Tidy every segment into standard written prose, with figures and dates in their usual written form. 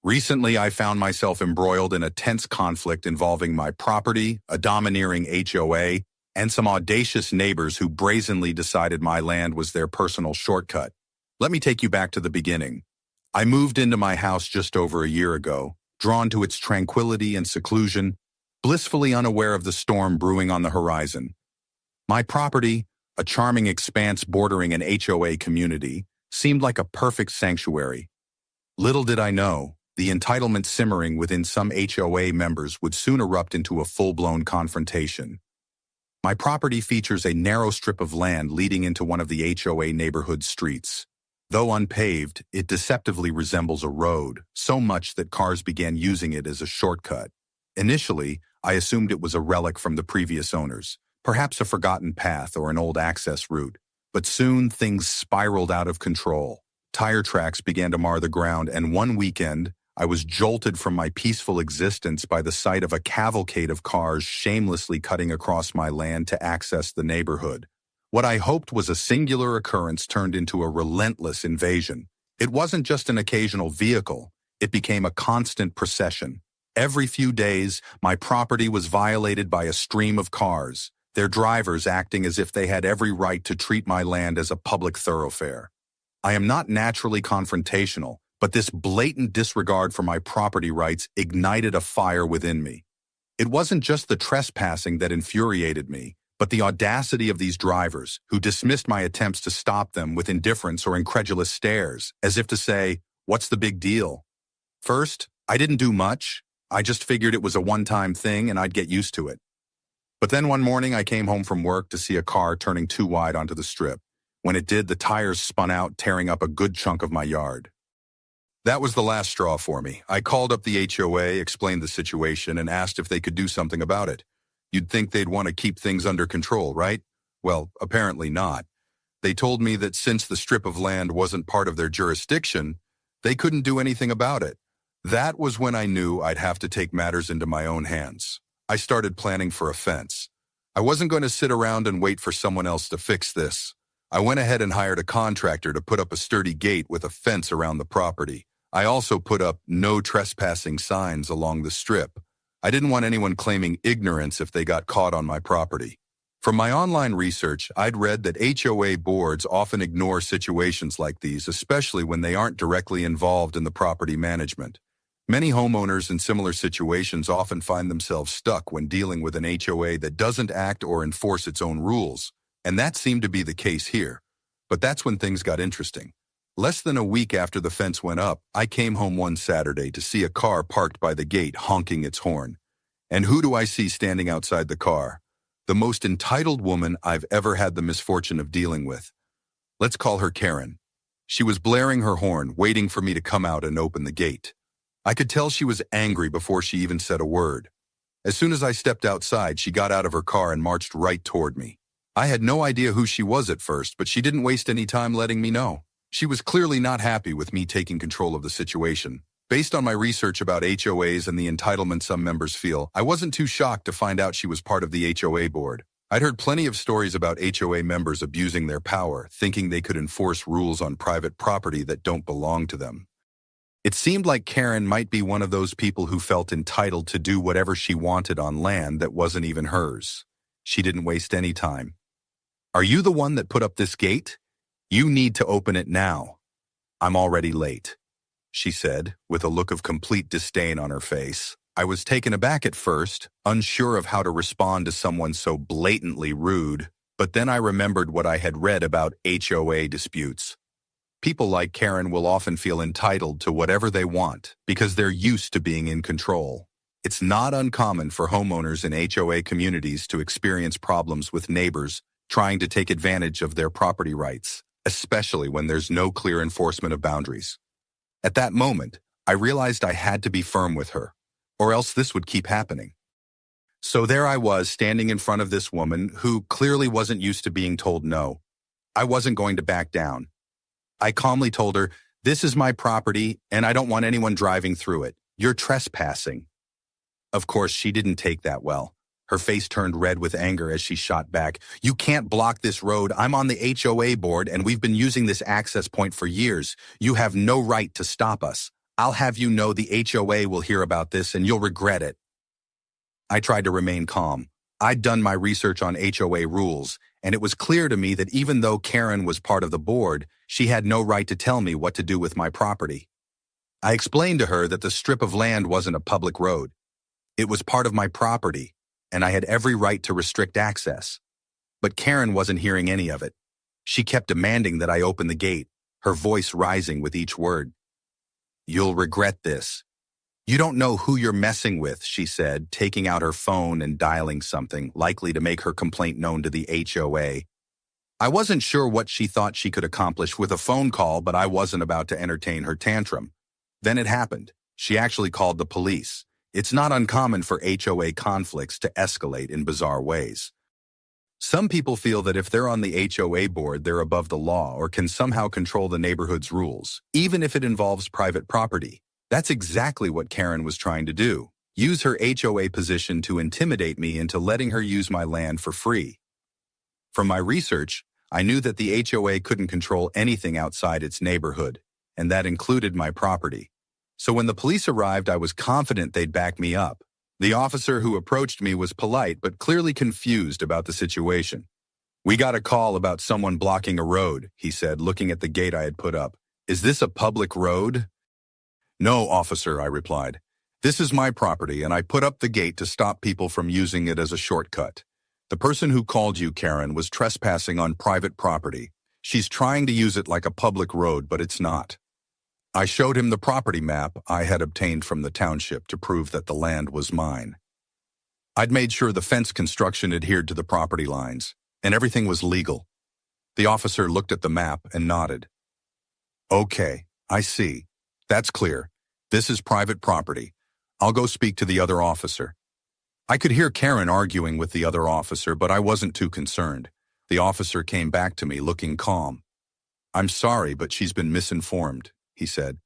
Recently, I found myself embroiled in a tense conflict involving my property, a domineering HOA, and some audacious neighbors who brazenly decided my land was their personal shortcut. Let me take you back to the beginning. I moved into my house just over a year ago, drawn to its tranquility and seclusion, blissfully unaware of the storm brewing on the horizon. My property, a charming expanse bordering an HOA community, seemed like a perfect sanctuary. Little did I know, the entitlement simmering within some HOA members would soon erupt into a full-blown confrontation. My property features a narrow strip of land leading into one of the HOA neighborhood streets. Though unpaved, it deceptively resembles a road, so much that cars began using it as a shortcut. Initially, I assumed it was a relic from the previous owners, perhaps a forgotten path or an old access route. But soon things spiraled out of control. Tire tracks began to mar the ground, and one weekend, I was jolted from my peaceful existence by the sight of a cavalcade of cars shamelessly cutting across my land to access the neighborhood. What I hoped was a singular occurrence turned into a relentless invasion. It wasn't just an occasional vehicle, it became a constant procession. Every few days, my property was violated by a stream of cars, their drivers acting as if they had every right to treat my land as a public thoroughfare. I am not naturally confrontational, but this blatant disregard for my property rights ignited a fire within me. It wasn't just the trespassing that infuriated me, but the audacity of these drivers, who dismissed my attempts to stop them with indifference or incredulous stares, as if to say, "What's the big deal?" First, I didn't do much. I just figured it was a one-time thing and I'd get used to it. But then one morning I came home from work to see a car turning too wide onto the strip. When it did, the tires spun out, tearing up a good chunk of my yard. That was the last straw for me. I called up the HOA, explained the situation, and asked if they could do something about it. You'd think they'd want to keep things under control, right? Well, apparently not. They told me that since the strip of land wasn't part of their jurisdiction, they couldn't do anything about it. That was when I knew I'd have to take matters into my own hands. I started planning for a fence. I wasn't going to sit around and wait for someone else to fix this. I went ahead and hired a contractor to put up a sturdy gate with a fence around the property. I also put up no trespassing signs along the strip. I didn't want anyone claiming ignorance if they got caught on my property. From my online research, I'd read that HOA boards often ignore situations like these, especially when they aren't directly involved in the property management. Many homeowners in similar situations often find themselves stuck when dealing with an HOA that doesn't act or enforce its own rules, and that seemed to be the case here. But that's when things got interesting. Less than a week after the fence went up, I came home one Saturday to see a car parked by the gate honking its horn. And who do I see standing outside the car? The most entitled woman I've ever had the misfortune of dealing with. Let's call her Karen. She was blaring her horn, waiting for me to come out and open the gate. I could tell she was angry before she even said a word. As soon as I stepped outside, she got out of her car and marched right toward me. I had no idea who she was at first, but she didn't waste any time letting me know. She was clearly not happy with me taking control of the situation. Based on my research about HOAs and the entitlement some members feel, I wasn't too shocked to find out she was part of the HOA board. I'd heard plenty of stories about HOA members abusing their power, thinking they could enforce rules on private property that don't belong to them. It seemed like Karen might be one of those people who felt entitled to do whatever she wanted on land that wasn't even hers. She didn't waste any time. "Are you the one that put up this gate? You need to open it now. I'm already late," she said, with a look of complete disdain on her face. I was taken aback at first, unsure of how to respond to someone so blatantly rude, but then I remembered what I had read about HOA disputes. People like Karen will often feel entitled to whatever they want because they're used to being in control. It's not uncommon for homeowners in HOA communities to experience problems with neighbors trying to take advantage of their property rights, especially when there's no clear enforcement of boundaries. At that moment, I realized I had to be firm with her, or else this would keep happening. So there I was, standing in front of this woman who clearly wasn't used to being told no. I wasn't going to back down. I calmly told her, "This is my property, and I don't want anyone driving through it. You're trespassing." Of course, she didn't take that well. Her face turned red with anger as she shot back, "You can't block this road. I'm on the HOA board, and we've been using this access point for years. You have no right to stop us. I'll have you know the HOA will hear about this and you'll regret it. I tried to remain calm. I'd done my research on HOA rules, and it was clear to me that even though Karen was part of the board, she had no right to tell me what to do with my property. I explained to her that the strip of land wasn't a public road. It was part of my property, and I had every right to restrict access. But Karen wasn't hearing any of it. She kept demanding that I open the gate, her voice rising with each word. "You'll regret this. You don't know who you're messing with," she said, taking out her phone and dialing something, likely to make her complaint known to the HOA. I wasn't sure what she thought she could accomplish with a phone call, but I wasn't about to entertain her tantrum. Then it happened. She actually called the police. It's not uncommon for HOA conflicts to escalate in bizarre ways. Some people feel that if they're on the HOA board, they're above the law or can somehow control the neighborhood's rules, even if it involves private property. That's exactly what Karen was trying to do. Use her HOA position to intimidate me into letting her use my land for free. From my research, I knew that the HOA couldn't control anything outside its neighborhood, and that included my property. So when the police arrived, I was confident they'd back me up. The officer who approached me was polite but clearly confused about the situation. "We got a call about someone blocking a road," he said, looking at the gate I had put up. "Is this a public road?" "No, officer," I replied. "This is my property, and I put up the gate to stop people from using it as a shortcut. The person who called you, Karen, was trespassing on private property. She's trying to use it like a public road, but it's not." I showed him the property map I had obtained from the township to prove that the land was mine. I'd made sure the fence construction adhered to the property lines, and everything was legal. The officer looked at the map and nodded. "Okay, I see. That's clear. This is private property. I'll go speak to the other officer." I could hear Karen arguing with the other officer, but I wasn't too concerned. The officer came back to me looking calm. "I'm sorry, but she's been misinformed," he said.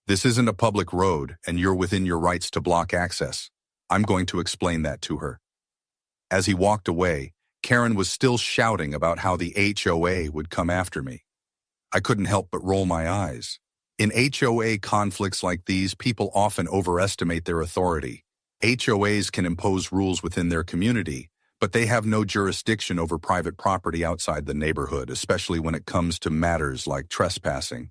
"This isn't a public road, and you're within your rights to block access. I'm going to explain that to her." As he walked away, Karen was still shouting about how the HOA would come after me. I couldn't help but roll my eyes. In HOA conflicts like these, people often overestimate their authority. HOAs can impose rules within their community, but they have no jurisdiction over private property outside the neighborhood, especially when it comes to matters like trespassing.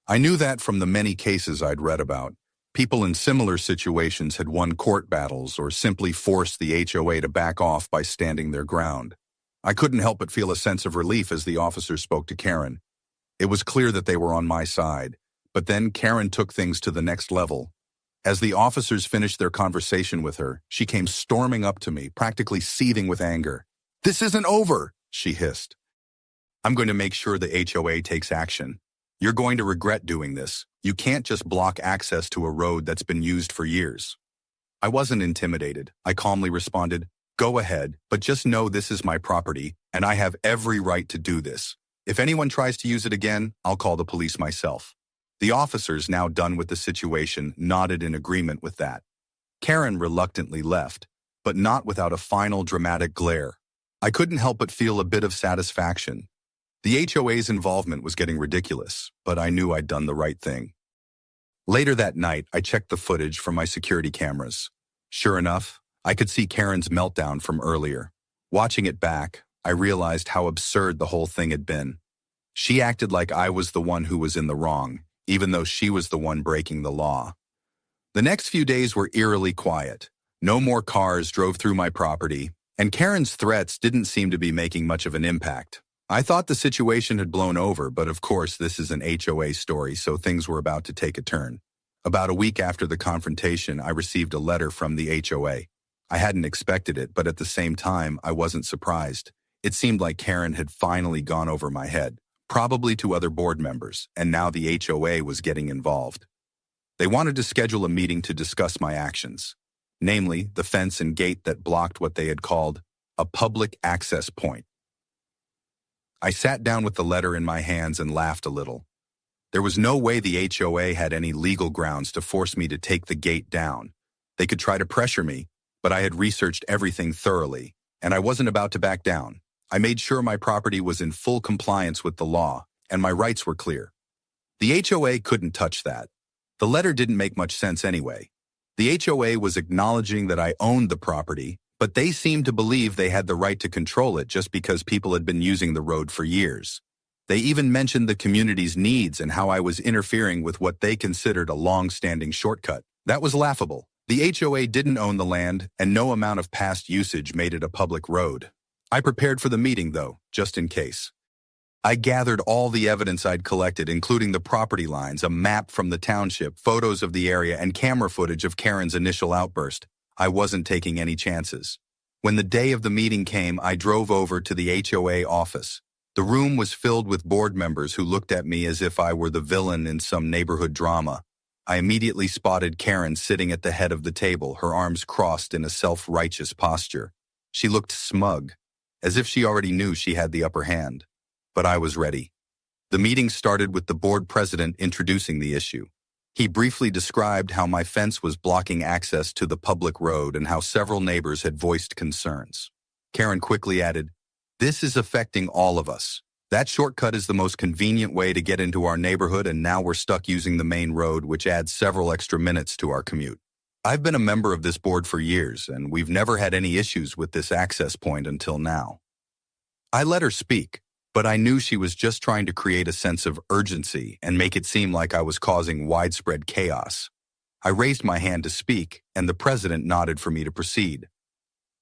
I knew that from the many cases I'd read about. People in similar situations had won court battles or simply forced the HOA to back off by standing their ground. I couldn't help but feel a sense of relief as the officer spoke to Karen. It was clear that they were on my side, but then Karen took things to the next level. As the officers finished their conversation with her, she came storming up to me, practically seething with anger. "This isn't over," she hissed. "I'm going to make sure the HOA takes action. You're going to regret doing this. You can't just block access to a road that's been used for years." I wasn't intimidated. I calmly responded, "Go ahead, but just know this is my property, and I have every right to do this. If anyone tries to use it again, I'll call the police myself." The officers, now done with the situation, nodded in agreement with that. Karen reluctantly left, but not without a final dramatic glare. I couldn't help but feel a bit of satisfaction. The HOA's involvement was getting ridiculous, but I knew I'd done the right thing. Later that night, I checked the footage from my security cameras. Sure enough, I could see Karen's meltdown from earlier. Watching it back, I realized how absurd the whole thing had been. She acted like I was the one who was in the wrong, even though she was the one breaking the law. The next few days were eerily quiet. No more cars drove through my property, and Karen's threats didn't seem to be making much of an impact. I thought the situation had blown over, but of course this is an HOA story, so things were about to take a turn. About a week after the confrontation, I received a letter from the HOA. I hadn't expected it, but at the same time, I wasn't surprised. It seemed like Karen had finally gone over my head, probably to other board members, and now the HOA was getting involved. They wanted to schedule a meeting to discuss my actions, namely the fence and gate that blocked what they had called a public access point. I sat down with the letter in my hands and laughed a little. There was no way the HOA had any legal grounds to force me to take the gate down. They could try to pressure me, but I had researched everything thoroughly, and I wasn't about to back down. I made sure my property was in full compliance with the law, and my rights were clear. The HOA couldn't touch that. The letter didn't make much sense anyway. The HOA was acknowledging that I owned the property, but they seemed to believe they had the right to control it just because people had been using the road for years. They even mentioned the community's needs and how I was interfering with what they considered a long-standing shortcut. That was laughable. The HOA didn't own the land, and no amount of past usage made it a public road. I prepared for the meeting, though, just in case. I gathered all the evidence I'd collected, including the property lines, a map from the township, photos of the area, and camera footage of Karen's initial outburst. I wasn't taking any chances. When the day of the meeting came, I drove over to the HOA office. The room was filled with board members who looked at me as if I were the villain in some neighborhood drama. I immediately spotted Karen sitting at the head of the table, her arms crossed in a self-righteous posture. She looked smug, as if she already knew she had the upper hand. But I was ready. The meeting started with the board president introducing the issue. He briefly described how my fence was blocking access to the public road and how several neighbors had voiced concerns. Karen quickly added, "This is affecting all of us. That shortcut is the most convenient way to get into our neighborhood, and now we're stuck using the main road, which adds several extra minutes to our commute. I've been a member of this board for years, and we've never had any issues with this access point until now." I let her speak, but I knew she was just trying to create a sense of urgency and make it seem like I was causing widespread chaos. I raised my hand to speak, and the president nodded for me to proceed.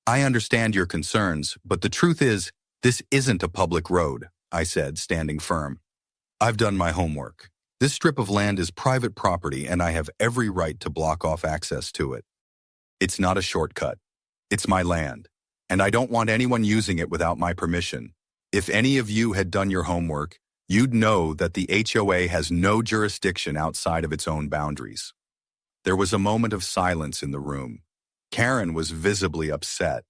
"I understand your concerns, but the truth is, this isn't a public road," I said, standing firm. "I've done my homework. This strip of land is private property, and I have every right to block off access to it. It's not a shortcut. It's my land, and I don't want anyone using it without my permission. If any of you had done your homework, you'd know that the HOA has no jurisdiction outside of its own boundaries." There was a moment of silence in the room. Karen was visibly upset,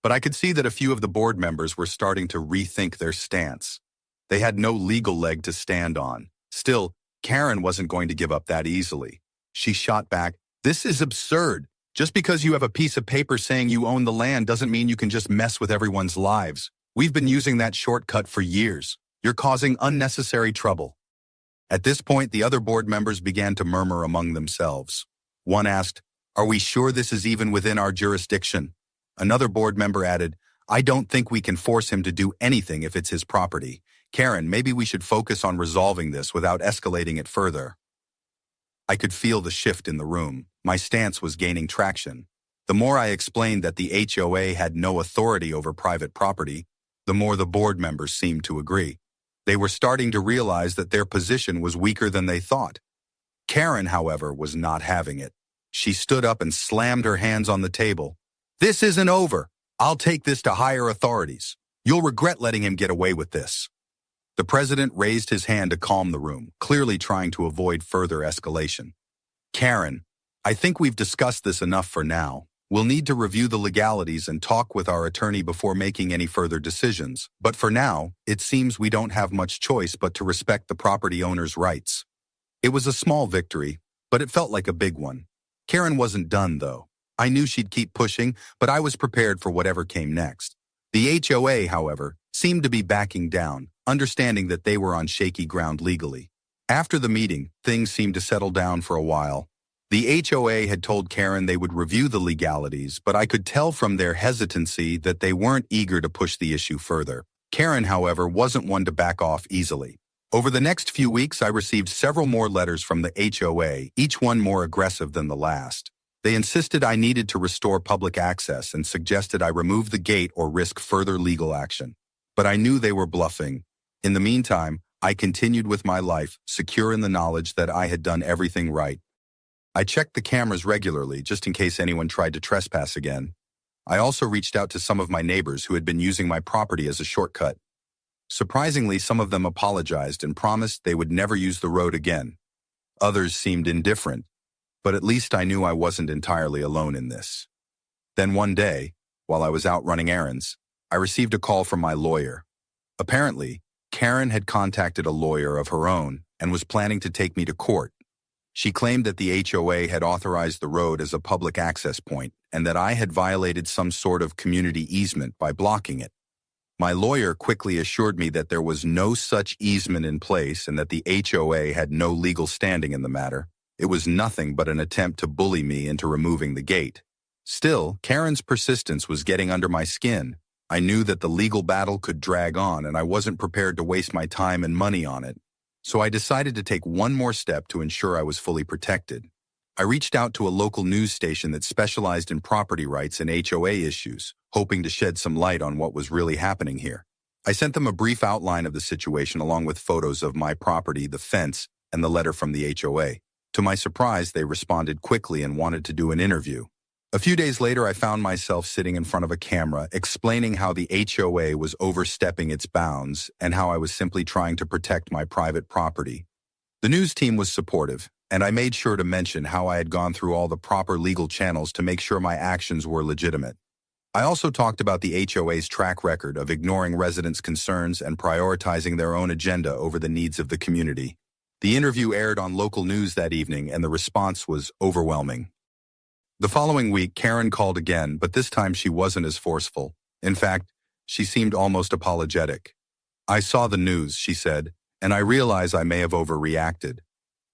but I could see that a few of the board members were starting to rethink their stance. They had no legal leg to stand on. Still, Karen wasn't going to give up that easily. She shot back, "This is absurd. Just because you have a piece of paper saying you own the land doesn't mean you can just mess with everyone's lives. We've been using that shortcut for years. You're causing unnecessary trouble." At this point, the other board members began to murmur among themselves. One asked, "Are we sure this is even within our jurisdiction?" Another board member added, "I don't think we can force him to do anything if it's his property. Karen, maybe we should focus on resolving this without escalating it further." I could feel the shift in the room. My stance was gaining traction. The more I explained that the HOA had no authority over private property, the more the board members seemed to agree. They were starting to realize that their position was weaker than they thought. Karen, however, was not having it. She stood up and slammed her hands on the table. "This isn't over. I'll take this to higher authorities. You'll regret letting him get away with this." The president raised his hand to calm the room, clearly trying to avoid further escalation. "Karen, I think we've discussed this enough for now. We'll need to review the legalities and talk with our attorney before making any further decisions. But for now, it seems we don't have much choice but to respect the property owner's rights." It was a small victory, but it felt like a big one. Karen wasn't done, though. I knew she'd keep pushing, but I was prepared for whatever came next. The HOA, however, seemed to be backing down, understanding that they were on shaky ground legally. After the meeting, things seemed to settle down for a while. The HOA had told Karen they would review the legalities, but I could tell from their hesitancy that they weren't eager to push the issue further. Karen, however, wasn't one to back off easily. Over the next few weeks, I received several more letters from the HOA, each one more aggressive than the last. They insisted I needed to restore public access and suggested I remove the gate or risk further legal action. But I knew they were bluffing. In the meantime, I continued with my life, secure in the knowledge that I had done everything right. I checked the cameras regularly just in case anyone tried to trespass again. I also reached out to some of my neighbors who had been using my property as a shortcut. Surprisingly, some of them apologized and promised they would never use the road again. Others seemed indifferent, but at least I knew I wasn't entirely alone in this. Then one day, while I was out running errands, I received a call from my lawyer. Apparently, Karen had contacted a lawyer of her own and was planning to take me to court. She claimed that the HOA had authorized the road as a public access point and that I had violated some sort of community easement by blocking it. My lawyer quickly assured me that there was no such easement in place and that the HOA had no legal standing in the matter. It was nothing but an attempt to bully me into removing the gate. Still, Karen's persistence was getting under my skin. I knew that the legal battle could drag on, and I wasn't prepared to waste my time and money on it. So I decided to take one more step to ensure I was fully protected. I reached out to a local news station that specialized in property rights and HOA issues, hoping to shed some light on what was really happening here. I sent them a brief outline of the situation along with photos of my property, the fence, and the letter from the HOA. To my surprise, they responded quickly and wanted to do an interview. A few days later, I found myself sitting in front of a camera explaining how the HOA was overstepping its bounds and how I was simply trying to protect my private property. The news team was supportive, and I made sure to mention how I had gone through all the proper legal channels to make sure my actions were legitimate. I also talked about the HOA's track record of ignoring residents' concerns and prioritizing their own agenda over the needs of the community. The interview aired on local news that evening, and the response was overwhelming. The following week, Karen called again, but this time she wasn't as forceful. In fact, she seemed almost apologetic. "I saw the news," she said, "and I realize I may have overreacted."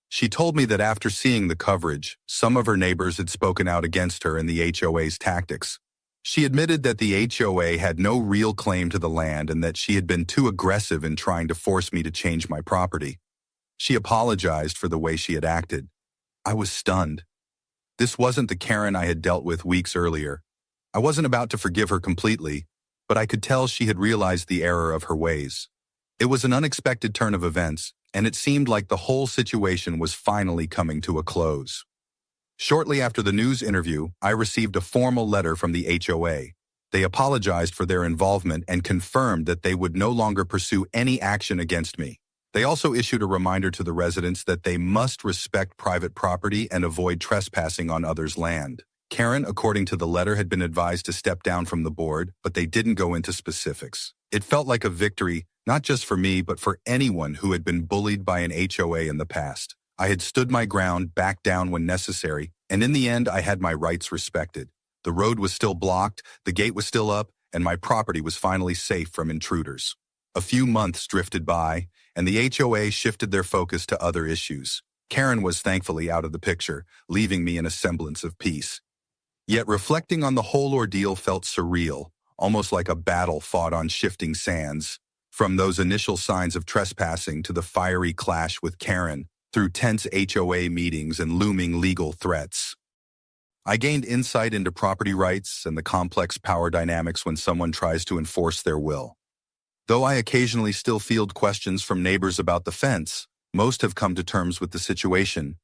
She told me that after seeing the coverage, some of her neighbors had spoken out against her and the HOA's tactics. She admitted that the HOA had no real claim to the land and that she had been too aggressive in trying to force me to change my property. She apologized for the way she had acted. I was stunned. This wasn't the Karen I had dealt with weeks earlier. I wasn't about to forgive her completely, but I could tell she had realized the error of her ways. It was an unexpected turn of events, and it seemed like the whole situation was finally coming to a close. Shortly after the news interview, I received a formal letter from the HOA. They apologized for their involvement and confirmed that they would no longer pursue any action against me. They also issued a reminder to the residents that they must respect private property and avoid trespassing on others' land. Karen, according to the letter, had been advised to step down from the board, but they didn't go into specifics. It felt like a victory, not just for me, but for anyone who had been bullied by an HOA in the past. I had stood my ground, backed down when necessary, and in the end, I had my rights respected. The road was still blocked, the gate was still up, and my property was finally safe from intruders. A few months drifted by, and the HOA shifted their focus to other issues. Karen was thankfully out of the picture, leaving me in a semblance of peace. Yet reflecting on the whole ordeal felt surreal, almost like a battle fought on shifting sands. From those initial signs of trespassing to the fiery clash with Karen, through tense HOA meetings and looming legal threats. I gained insight into property rights and the complex power dynamics when someone tries to enforce their will. Though I occasionally still field questions from neighbors about the fence, most have come to terms with the situation.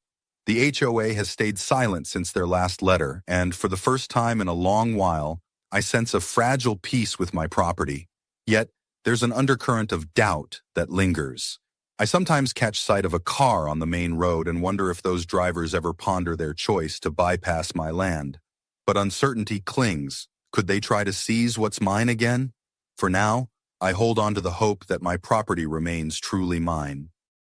The HOA has stayed silent since their last letter, and for the first time in a long while, I sense a fragile peace with my property. Yet, there's an undercurrent of doubt that lingers. I sometimes catch sight of a car on the main road and wonder if those drivers ever ponder their choice to bypass my land. But uncertainty clings. Could they try to seize what's mine again? For now, I hold on to the hope that my property remains truly mine.